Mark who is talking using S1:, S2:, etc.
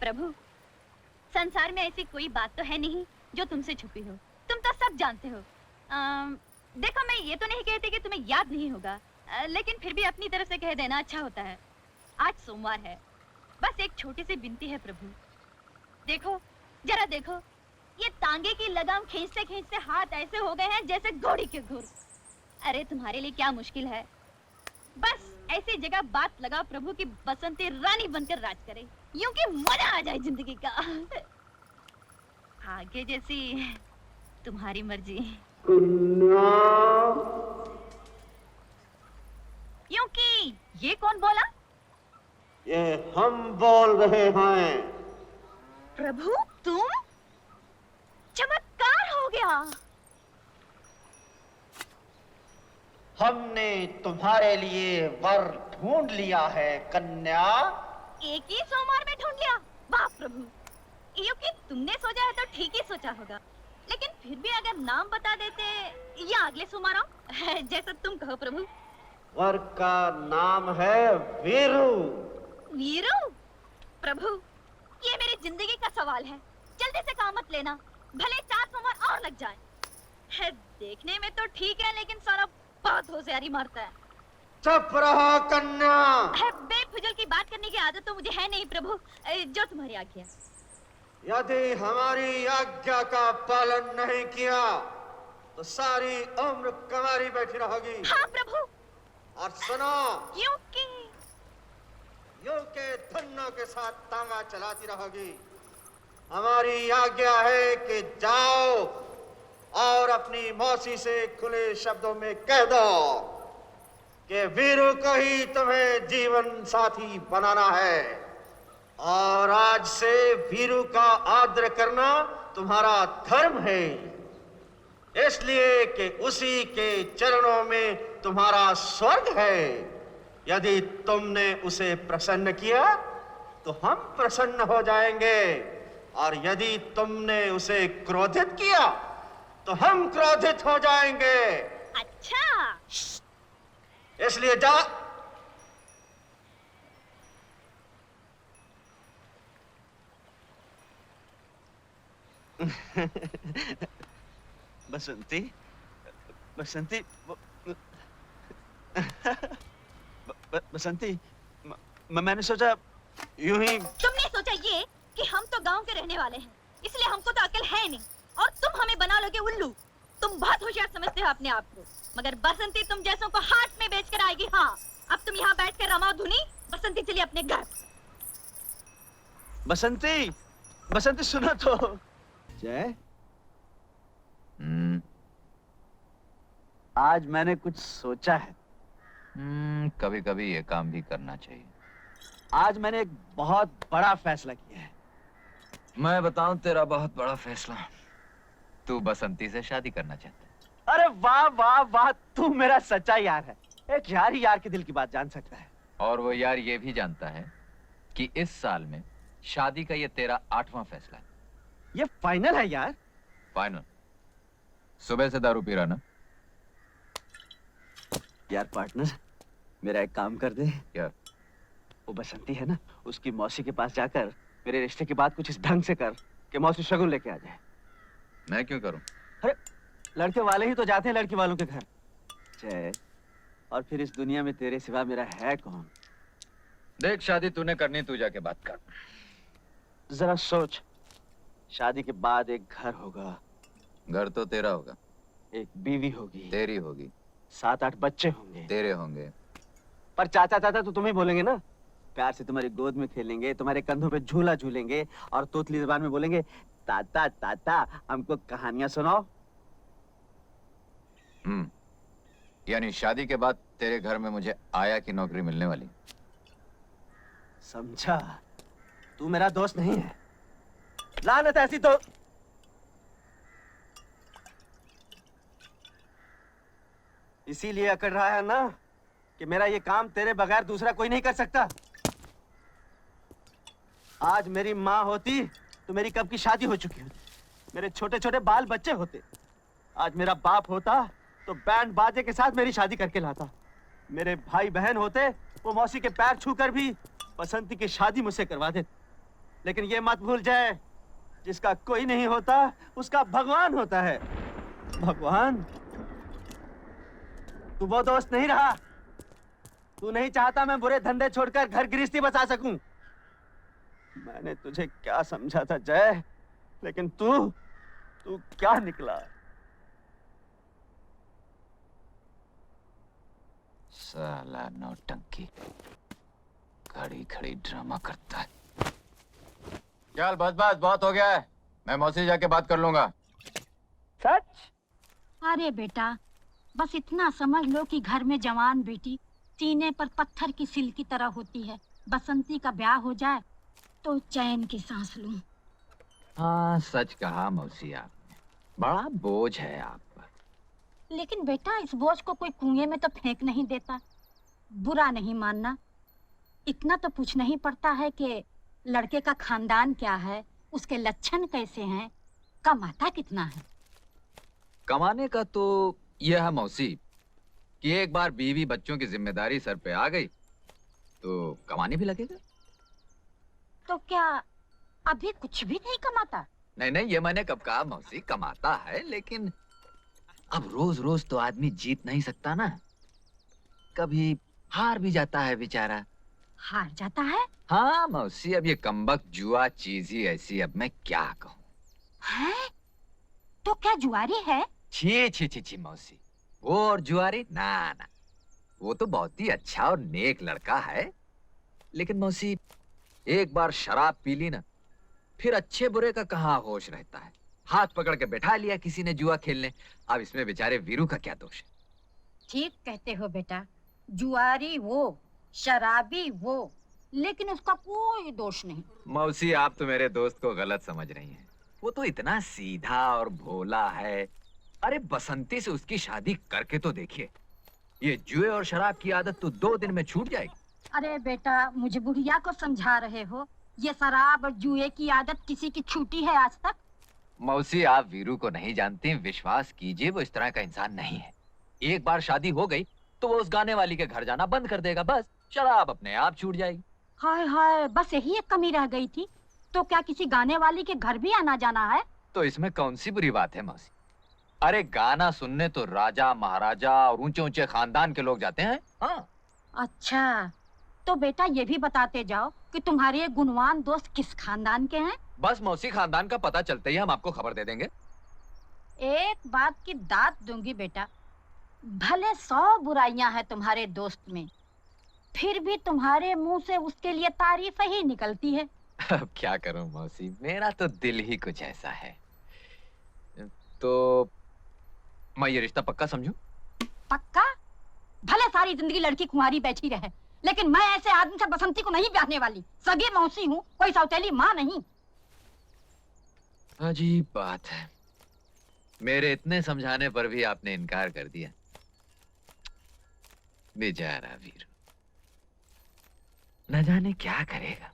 S1: प्रभु, संसार में ऐसी कोई बात तो है नहीं जो तुमसे छुपी हो। तुम तो सब जानते हो। देखो, मैं ये तो नहीं कहती कि तुम्हें याद नहीं होगा, लेकिन फिर भी अपनी तरफ से कह देना अच्छा होता है। आज सोमवार है, बस एक छोटी सी विनती है प्रभु। देखो, जरा देखो, ये तांगे की लगाम खींचते खींचते हाथ ऐसे हो गए हैं जैसे घोड़ी के घुर। अरे तुम्हारे लिए क्या मुश्किल है, बस ऐसी जगह बात लगाओ प्रभु की बसंती रानी बनकर राज करे, यूं कि मजा आ जाए जिंदगी का। आगे जैसी तुम्हारी मर्जी। यूं कि ये कौन बोला?
S2: ये हम बोल रहे हैं।
S1: प्रभु, तुम? चमत्कार हो गया।
S2: हमने तुम्हारे लिए वर ढूंढ लिया है कन्या।
S1: एक ही सोमवार में ढूंढ लिया? वाह प्रभु, यूं कि तुमने सोचा है तो ठीक ही सोचा होगा, लेकिन फिर भी अगर नाम बता देते या अगले सोमवार आओ, जैसा तुम कहो प्रभु।
S2: वर का नाम है वीरू।
S1: वीरू? प्रभु, ये मेरी जिंदगी का सवाल है, जल्दी से काम मत लेना, भले 4 सोमवार और लग जाए। है देखने में तो ठीक है, लेकिन सारा बहुत होशियारी मारता है।
S2: चुप रहो कन्या।
S1: है बेफिजूल की बात करने की आदत तो मुझे है नहीं प्रभु, जो तुम्हारी आज्ञा।
S2: यदि हमारी आज्ञा का पालन नहीं किया तो सारी उम्र कुंवारी बैठी रहोगी।
S1: हाँ प्रभु।
S2: और सुनो,
S1: यूं कि
S2: यूं के धन्नों के साथ तांगा चलाती रहोगी। हमारी आज्ञा है कि जाओ और अपनी मौसी से खुले शब्दों में कह दो कि वीरू को ही तुम्हें जीवन साथी बनाना है, और आज से वीरू का आदर करना तुम्हारा धर्म है, इसलिए कि उसी के चरणों में तुम्हारा स्वर्ग है। यदि तुमने उसे प्रसन्न किया तो हम प्रसन्न हो जाएंगे, और यदि तुमने उसे क्रोधित किया तो हम क्रोधित हो जाएंगे।
S1: अच्छा,
S2: इसलिए जा।
S3: बसंती, बसंती, बसंती, मैंने सोचा यूं ही।
S1: तुमने सोचा ये कि हम तो गांव के रहने वाले हैं, इसलिए हमको तो अकल है नहीं, और तुम हमें बना लोगे उल्लू। तुम बहुत होशियार समझते हो अपने आप को, मगर बसंती तुम जैसों को हाथ में बेचकर आएगी। हाँ, अब तुम यहाँ बैठकर रमाओ धुनी। बसंती चलिए अपने घर।
S3: बसंती, बसंती सुनो तो। जय, आज मैंने कुछ सोचा है।
S4: कभी कभी ये काम भी करना चाहिए।
S3: आज मैंने एक बहुत बड़ा फैसला किया है।
S4: मैं बताऊं तेरा बहुत बड़ा फैसला, तू बसंती से शादी करना चाहता है।
S3: अरे वाह वाह वाह, तू मेरा सच्चा यार है। एक यार ही यार के दिल की बात जान सकता है।
S4: और वो यार ये भी जानता है कि इस साल में शादी का ये तेरा 8वां फैसला है।
S3: ये फाइनल है यार?
S4: फाइनल। सुबह से दारू पी रहा ना?
S3: यार पार्टनर, मेरा एक काम कर दे।
S4: क्या?
S3: वो बसंती है ना, उसकी मौसी के पास जाकर मेरे रिश्ते की बात कुछ इस ढंग से कर कि मौसी शगुन लेके आ जाए।
S4: मैं क्यों करूं?
S3: अरे लड़के वाले ही तो जाते हैं लड़की वालों के घर। जय, और फिर इस दुनिया में तेरे सिवा मेरा है कौन?
S4: देख, शादी तूने करनी, तू जाके बात कर।
S3: जरा सोच, शादी के बाद एक घर होगा।
S4: घर तो तेरा होगा।
S3: एक बीवी होगी।
S4: तेरी होगी।
S3: 7-8 बच्चे होंगे।
S4: तेरे होंगे।
S3: पर चाचा चाचा तो तुम्हें बोलेंगे ना। प्यार से तुम्हारी गोद में खेलेंगे, तुम्हारे कंधों पे झूला झूलेंगे, और तोतली ज़बान में बोलेंगे, ताता ताता हमको कहानियां सुनाओ।
S4: यानी शादी के बाद तेरे घर में मुझे आया की नौकरी मिलने वाली।
S3: समझा? तू मेरा दोस्त नहीं है। लानत ऐसी तो इसीलिए अकड़ रहा है ना कि मेरा ये काम तेरे बगैर दूसरा कोई नहीं कर सकता। आज मेरी माँ होती तो मेरी कब की शादी हो चुकी होती, मेरे छोटे छोटे बाल बच्चे होते। आज मेरा बाप होता तो बैंड बाजे के साथ मेरी शादी करके लाता। मेरे भाई बहन होते, वो मौसी के पैर छूकर भी बसंती की शादी मुझसे करवा दे, लेकिन ये मत भूल जाए, जिसका कोई नहीं होता उसका भगवान होता है। भगवान? तू वो दोस्त नहीं रहा। तू नहीं चाहता मैं बुरे धंधे छोड़कर घर गृहस्थी बसा सकूं। मैंने तुझे क्या समझा था जय, लेकिन तू क्या निकला?
S4: साला नौटंकी, खड़ी खड़ी ड्रामा करता है। चल बस बस, बहुत हो गया है, मैं मौसी जाके बात कर लूंगा।
S3: सच?
S5: अरे बेटा, बस इतना समझ लो कि घर में जवान बेटी सीने पर पत्थर की सिल की तरह होती है। बसंती का ब्याह हो जाए तो चैन की सांस लूं।
S4: हाँ सच कहा मौसी आपने, बड़ा बोझ है आप पर।
S5: लेकिन बेटा, इस बोझ को कोई कुएं में तो फेंक नहीं देता। बुरा नहीं मानना, इतना तो पूछना ही पड़ता है कि लड़के का खानदान क्या है, उसके लक्षण कैसे हैं, कमाता कितना है।
S4: कमाने का तो यह है मौसी कि एक बार बीवी बच्चों की जिम्मेदारी सर पे आ गई तो कमाने भी लगेगा।
S5: तो क्या अभी कुछ भी नहीं कमाता?
S4: नहीं नहीं, ये मैंने कब कहा मौसी, कमाता है, लेकिन अब रोज रोज तो आदमी जीत नहीं सकता ना, कभी हार भी जाता है बेचारा।
S5: हार जाता है?
S4: हाँ मौसी, अब ये कमबख्त जुआ चीज ही ऐसी, अब मैं क्या कहूँ।
S5: हैं? तो क्या जुआरी है?
S4: छी छी छी छी मौसी, वो और जुआरी ना ना, वो तो बहुत ही अच्छा और नेक लड़का है, लेकिन मौसी एक बार शराब पी ली ना, फिर अच्छे बुरे का कहाँ होश रहता है। हाथ पकड़ के बैठा लिया किसी ने जुआ खेलने, अब इसमें बेचारे वीरू का क्या दोष है।
S5: ठीक कहते हो बेटा, जुआरी वो, शराबी वो, लेकिन उसका कोई दोष नहीं।
S4: मौसी आप तो मेरे दोस्त को गलत समझ रही हैं, वो तो इतना सीधा और भोला है। अरे बसंती से उसकी शादी करके तो देखिए, ये जुए और शराब की आदत तो 2 दिन में छूट जाएगी।
S5: अरे बेटा, मुझे बुढ़िया को समझा रहे हो? ये शराब और जुए की आदत किसी की छूटी है आज तक?
S4: मौसी आप वीरू को नहीं जानती, विश्वास कीजिए वो इस तरह का इंसान नहीं है। एक बार शादी हो गई तो वो उस गाने वाली के घर जाना बंद कर देगा, बस शराब अपने आप छूट जाएगी।
S5: हाय हाय, बस यही एक कमी रह गई थी। तो क्या किसी गाने वाली के घर भी आना जाना है?
S4: तो इसमें कौन सी बुरी बात है मौसी? अरे गाना सुनने तो राजा महाराजा और ऊंचे ऊंचे खानदान के लोग जाते हैं। हाँ।
S5: अच्छा, तो बेटा ये भी बताते जाओ कि तुम्हारे ये गुणवान दोस्त किस खानदान के हैं?
S4: बस मौसी, खानदान का पता चलते ही हम आपको खबर दे देंगे।
S5: एक बात की दात दूंगी बेटा, भले 100 बुराइयां हैं तुम्हारे दोस्त में, फिर भी तुम्हारे मुंह से उसके लिए तारीफ ही निकलती है।
S4: अब क्या करूं मौसी, मेरा तो दिल ही कुछ ऐसा है। तो मैं ये रिश्ता पक्का समझूं?
S5: पक्का? भले सारी जिंदगी लड़की कुंवारी बैठी रहे, लेकिन मैं ऐसे आदमी से बसंती को नहीं ब्याहने वाली। सगी मौसी हूँ, कोई सौतेली माँ नहीं।
S4: अजीब बात है, मेरे इतने समझाने पर भी आपने इनकार कर दिया। बेचारा वीरू, न जाने क्या करेगा।